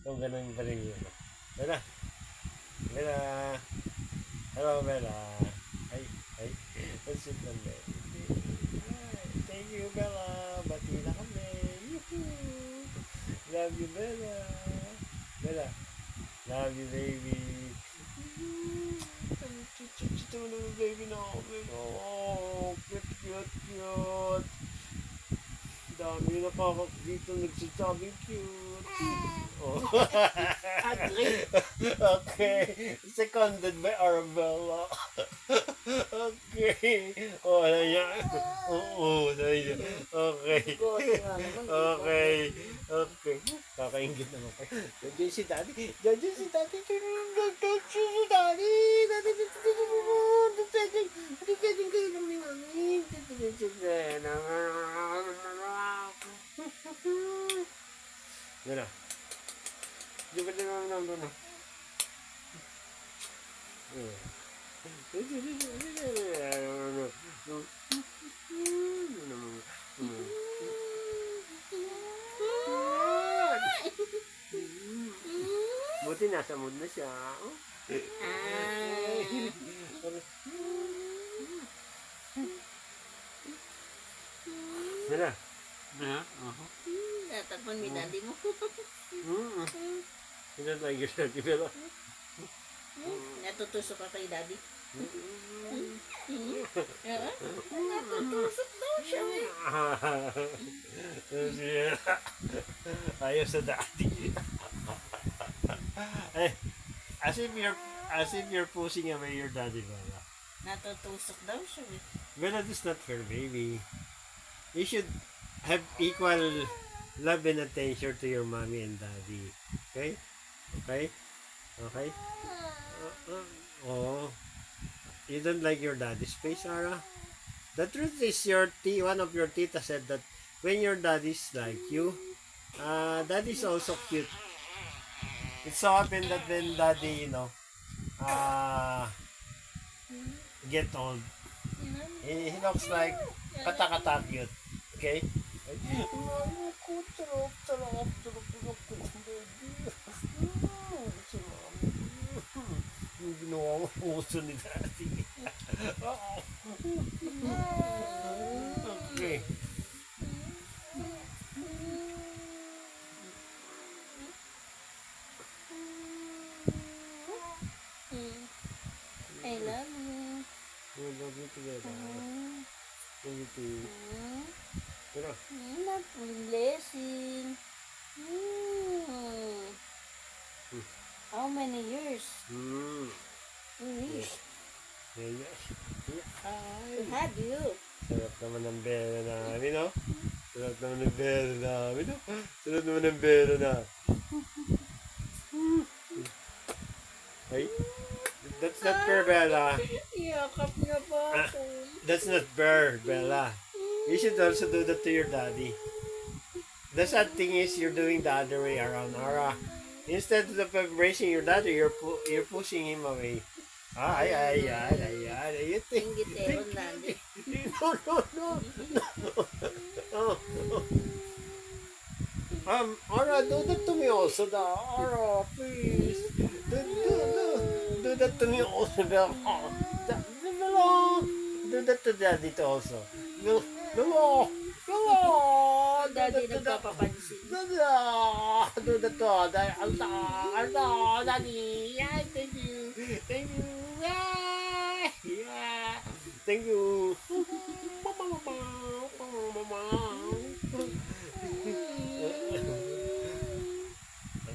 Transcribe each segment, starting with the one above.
Kung ganun pa rin yun. Bella. Bella. Hello, Bella. Ay, ay. Ang sweet ng baby. Thank you, Bella. Bati na kami. Yoo-hoo. Love you, Bella. Bella. Love you, baby. Chito mo naman, baby na. Oh, cute, cute, cute. Dami na pa ako dito nagsasabing cute. Oh. Agree. Okay. Seconded by Arabella. Okay. Oh, ano yan? Oo, ano yan? Okay. Okay. Okay. Kakaingit naman kayo. Diyan si Daddy. Diyan si Daddy. Diyan si Daddy. Yan na. Di ba na? Buti nasa mood na siya. Yan na. Tatakpan mi daddy mo. You don't like your daddy, pero... Natutusok ka kay daddy. Natutusok daw siya eh. Ayaw sa daddy. Eh, as if you're pushing away your daddy, Bella. Natutusok daw siya eh. Bella, that's not fair, baby. You should have equal love and attention to your mommy and daddy. Okay? Okay? Okay? Oh. You don't like your daddy's face, Sarah? The truth is, one of your tita said that when your daddy's like you, daddy's also cute. It so happened that when daddy, get old, he looks like kata-kata cute. Okay? Yung ginawa mo puso ni daddy. Okay. I love you. I love you together. Love you too. Pero, Not blessing. How many years? Years. Ay, Have you? sarap naman ng bera namin, no? Sarap naman ng bera namin, no? Sarap naman ng bera na. Ay, that's not fair, Bella. Iyakap niya pa ako. That's not fair, Bella. You should also do that to your daddy. The sad thing is, you're doing the other way around, Ara. Instead of embracing your daddy, you're pushing him away. Ay, you think... Ingiteron daddy. No. Ara, do that to me also, Ara, please. Do that to me also, Bella. Do that to daddy too also. No. Daddy nagpapapansin. Do that to daddy. Yeah, thank you. Yeah. Thank you.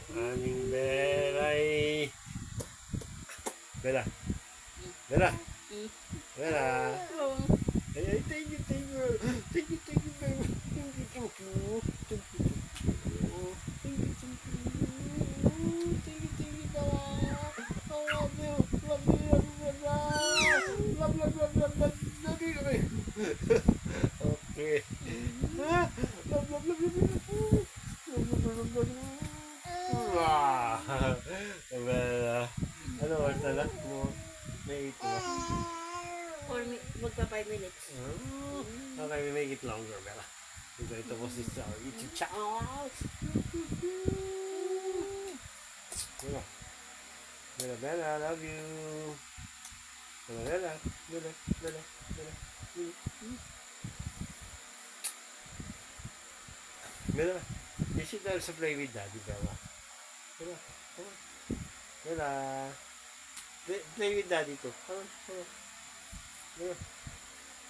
Ang aming Belay. Bella. Ay, thank you. Thank you, baby. Thank you. Bella. I love you. Love. Okay. Bella. Ano oras na lang? May 8 na. Or magpa 5 minutes. Okay, we make it longer, Bella. We're going to post this to our YouTube channel. Bella, Bella, I love you. Bella, Bella, Bella, Bella, Bella. Bella, you should also play with Daddy, Bella. Bella, come on. Bella. Play with Daddy too. Come on, come on. Bella.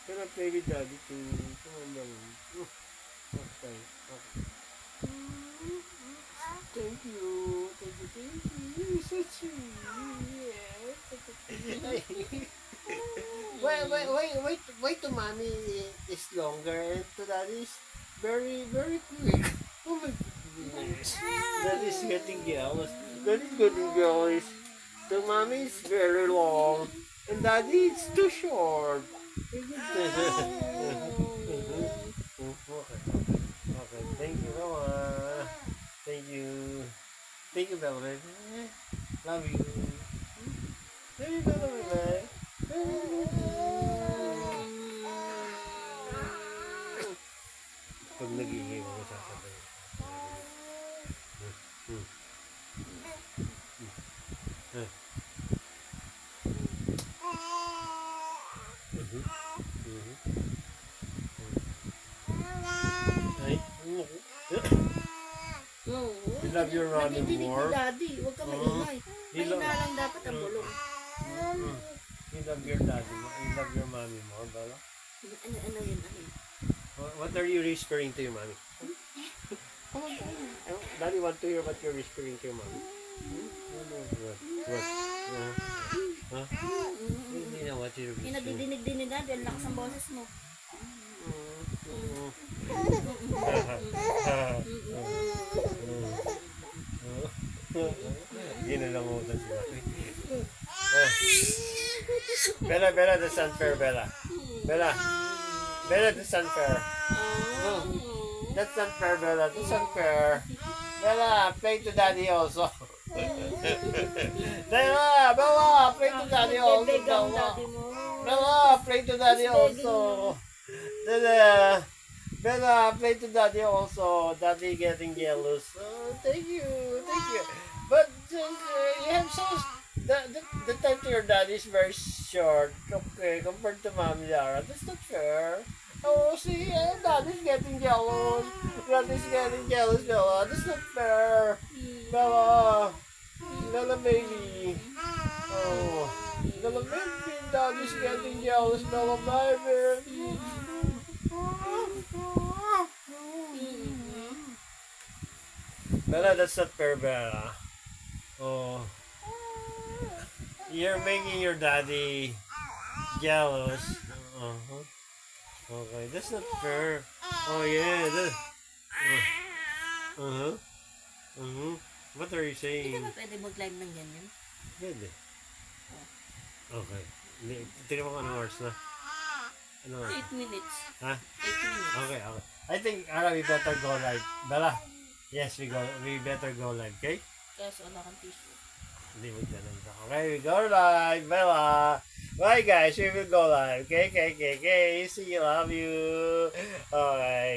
Bella, play with Daddy too. Come on, Bella. Okay, okay. Thank you. Thank you, thank you. You're so sweet. Wait to mommy is longer and to daddy is very, very quick. Oh my goodness. Daddy is getting jealous. Daddy is getting jealous. To mommy is very long and daddy is too short. Okay. Okay. Thank you, Mama. Thank you. Thank you, Bella. Love you. Love you, Bella. Pag nag-iingay mo, sasabihin. Ay, you love your mommy Nakikinig more? ni Daddy. Huwag ka maingay. You love- Mahina lang dapat ang bulong. You love your daddy more? You love your mommy more, Bella? Ano yun? Ano yun? What are you whispering to your mommy? Daddy want to hear what you're whispering to your mommy. What? Huh? Hindi na what you're Yung whispering. nadidinig din ni Daddy. Ang lakas ng boses mo. Ginalangutan si Mami. Bella, Bella, that's unfair, Bella. Bella. Bella, that's unfair. That's unfair, Bella. That's unfair. Bella, play to daddy also. Bella, Bella, play to daddy also. Beg ang Bella. Daddy mo. Bella, play to daddy also. Bella, Bella, play to daddy also. Daddy getting jealous. Oh, thank you, thank you. But you have so the time to your daddy is very short. Okay, compared to Mommy Lara, that's not fair. Oh, see, daddy's getting jealous. Daddy's getting jealous, Bella. That's not fair. Bella, Bella baby. Oh, Bella baby, daddy's getting jealous, Bella baby. Bella, that's not fair, Bella. Oh. You're making your daddy jealous. Uh-huh. Okay, that's not fair. Oh, yeah. Uh-huh. Uh-huh. What are you Hindi saying? ka ba pwede mag-climb ng ganyan? Pwede. Okay. Tingnan mo kung anong oras na. Ano oras? 8 minutes. Ha? 8 minutes. Okay, okay. I think, we better go live. Bella? Yes, we better go live, okay? Kaso wala kang tissue. Hindi mo ganun ka. Okay, we go live. Bella. Bye guys, we will go live. Okay. See you, love you. Okay.